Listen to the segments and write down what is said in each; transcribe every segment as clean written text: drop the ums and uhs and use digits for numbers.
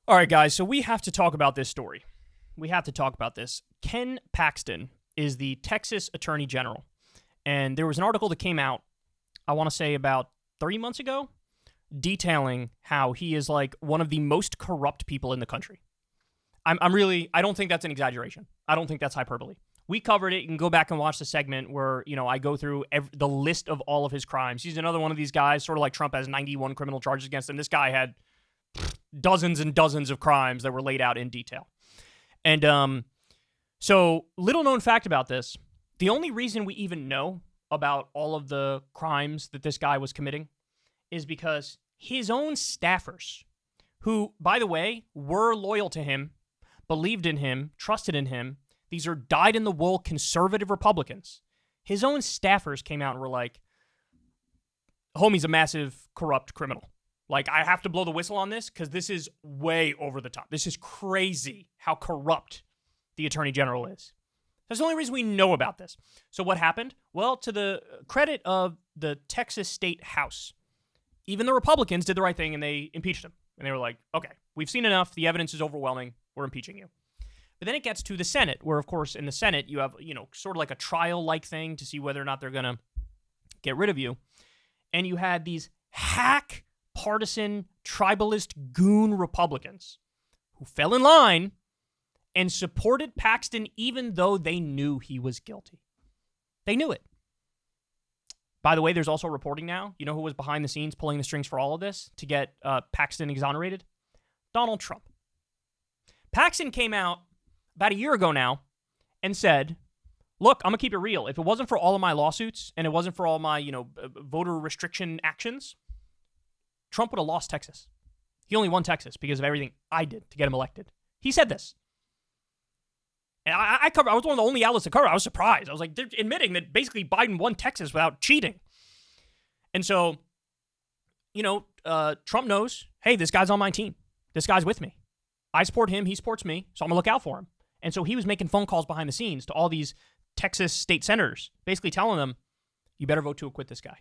All right, guys, so we have to talk about this story. We have to talk about this. Ken Paxton is the Texas Attorney General, and there was an article that came out, I want to say about 3 months ago, detailing how he is like one of the most corrupt people in the country. I don't think that's an exaggeration. I don't think that's hyperbole. We covered it. You can go back and watch the segment where, I go through the list of all of his crimes. He's another one of these guys, sort of like Trump has 91 criminal charges against him. This guy had dozens and dozens of crimes that were laid out in detail. And so little known fact about this, the only reason we even know about all of the crimes that this guy was committing is because his own staffers, who, by the way, were loyal to him, believed in him, trusted in him, these are dyed-in-the-wool conservative Republicans, his own staffers came out and were like, homie's a massive corrupt criminal. Like, I have to blow the whistle on this because this is way over the top. This is crazy how corrupt the Attorney General is. That's the only reason we know about this. So what happened? Well, to the credit of the Texas State House, even the Republicans did the right thing and they impeached him. And they were like, okay, we've seen enough. The evidence is overwhelming. We're impeaching you. But then it gets to the Senate, where, of course, in the Senate, you have, sort of like a trial-like thing to see whether or not they're going to get rid of you. And you had these hack partisan, tribalist goon Republicans who fell in line and supported Paxton even though they knew he was guilty. They knew it. By the way, there's also reporting now. You know who was behind the scenes pulling the strings for all of this to get Paxton exonerated? Donald Trump. Paxton came out about a year ago now and said, look, I'm going to keep it real. If it wasn't for all of my lawsuits and it wasn't for all my, voter restriction actions, Trump would have lost Texas. He only won Texas because of everything I did to get him elected. He said this. And I was one of the only outlets to cover it. I was surprised. I was like, they're admitting that basically Biden won Texas without cheating. And so, Trump knows, hey, this guy's on my team. This guy's with me. I support him. He supports me. So I'm going to look out for him. And so he was making phone calls behind the scenes to all these Texas state senators, basically telling them, you better vote to acquit this guy.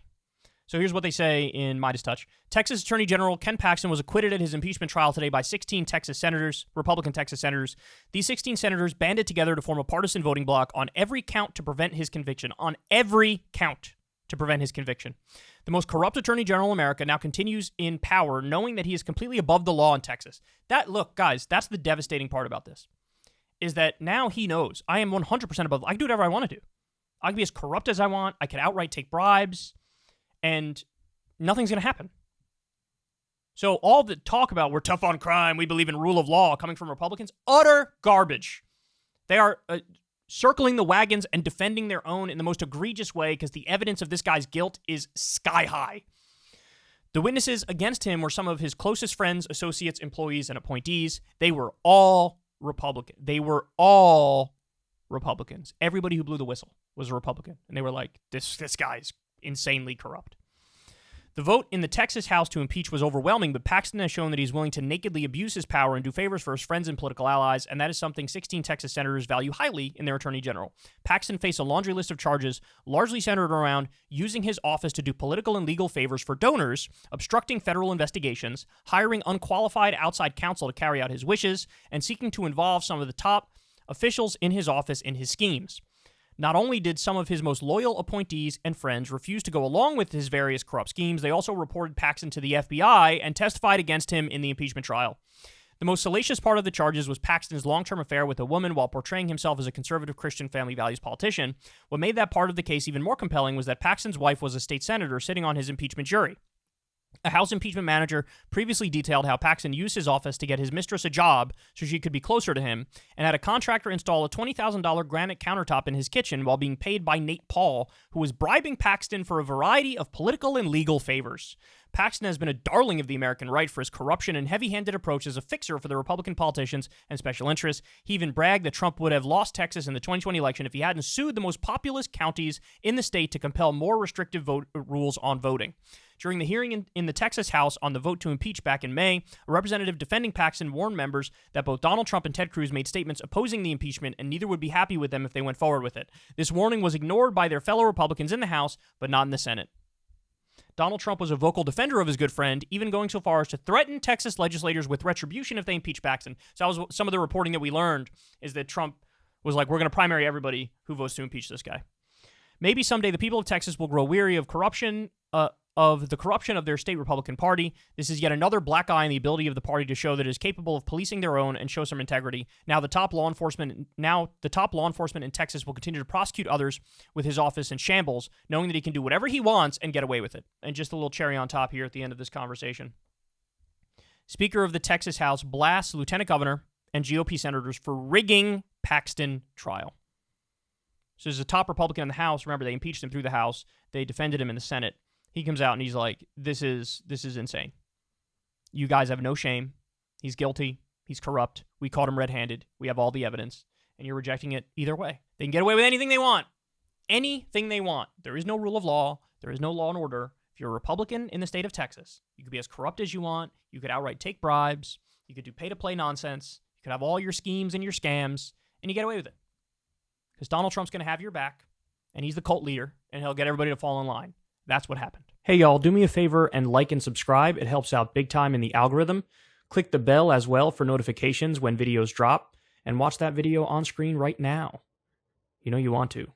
So here's what they say in Midas Touch. Texas Attorney General Ken Paxton was acquitted at his impeachment trial today by 16 Texas senators, Republican Texas senators. These 16 senators banded together to form a partisan voting bloc on every count to prevent his conviction. On every count to prevent his conviction. The most corrupt Attorney General in America now continues in power, knowing that he is completely above the law in Texas. Look, guys, that's the devastating part about this, is that now he knows I am 100% above. I can do whatever I want to do. I can be as corrupt as I want. I can outright take bribes. And nothing's going to happen. So all the talk about we're tough on crime, we believe in rule of law coming from Republicans, utter garbage. They are circling the wagons and defending their own in the most egregious way because the evidence of this guy's guilt is sky high. The witnesses against him were some of his closest friends, associates, employees, and appointees. They were all Republican. They were all Republicans. Everybody who blew the whistle was a Republican. And they were like, this guy's insanely corrupt. The vote in the Texas House to impeach was overwhelming, but Paxton has shown that he's willing to nakedly abuse his power and do favors for his friends and political allies, and that is something 16 Texas senators value highly in their attorney general. Paxton faced a laundry list of charges, largely centered around using his office to do political and legal favors for donors, obstructing federal investigations, hiring unqualified outside counsel to carry out his wishes, and seeking to involve some of the top officials in his office in his schemes. Not only did some of his most loyal appointees and friends refuse to go along with his various corrupt schemes, they also reported Paxton to the FBI and testified against him in the impeachment trial. The most salacious part of the charges was Paxton's long-term affair with a woman while portraying himself as a conservative Christian family values politician. What made that part of the case even more compelling was that Paxton's wife was a state senator sitting on his impeachment jury. A House impeachment manager previously detailed how Paxton used his office to get his mistress a job so she could be closer to him, and had a contractor install a $20,000 granite countertop in his kitchen while being paid by Nate Paul, who was bribing Paxton for a variety of political and legal favors. Paxton has been a darling of the American right for his corruption and heavy-handed approach as a fixer for the Republican politicians and special interests. He even bragged that Trump would have lost Texas in the 2020 election if he hadn't sued the most populous counties in the state to compel more restrictive rules on voting. During the hearing in the Texas House on the vote to impeach back in May, a representative defending Paxton warned members that both Donald Trump and Ted Cruz made statements opposing the impeachment and neither would be happy with them if they went forward with it. This warning was ignored by their fellow Republicans in the House, but not in the Senate. Donald Trump was a vocal defender of his good friend, even going so far as to threaten Texas legislators with retribution if they impeach Paxton. So that was some of the reporting that we learned, is that Trump was like, we're going to primary everybody who votes to impeach this guy. Maybe someday the people of Texas will grow weary of the corruption of their state Republican Party. This is yet another black eye in the ability of the party to show that it is capable of policing their own and show some integrity. Now the top law enforcement in Texas will continue to prosecute others with his office in shambles, knowing that he can do whatever he wants and get away with it. And just a little cherry on top here at the end of this conversation. Speaker of the Texas House blasts Lieutenant Governor and GOP senators for rigging Paxton trial. So there's a top Republican in the House. Remember, they impeached him through the House. They defended him in the Senate. He comes out and he's like, this is insane. You guys have no shame. He's guilty. He's corrupt. We caught him red-handed. We have all the evidence. And you're rejecting it either way. They can get away with anything they want. Anything they want. There is no rule of law. There is no law and order. If you're a Republican in the state of Texas, you could be as corrupt as you want. You could outright take bribes. You could do pay-to-play nonsense. You could have all your schemes and your scams, and you get away with it. Because Donald Trump's going to have your back, and he's the cult leader, and he'll get everybody to fall in line. That's what happened. Hey, y'all, do me a favor and like and subscribe. It helps out big time in the algorithm. Click the bell as well for notifications when videos drop, and watch that video on screen right now. You know you want to.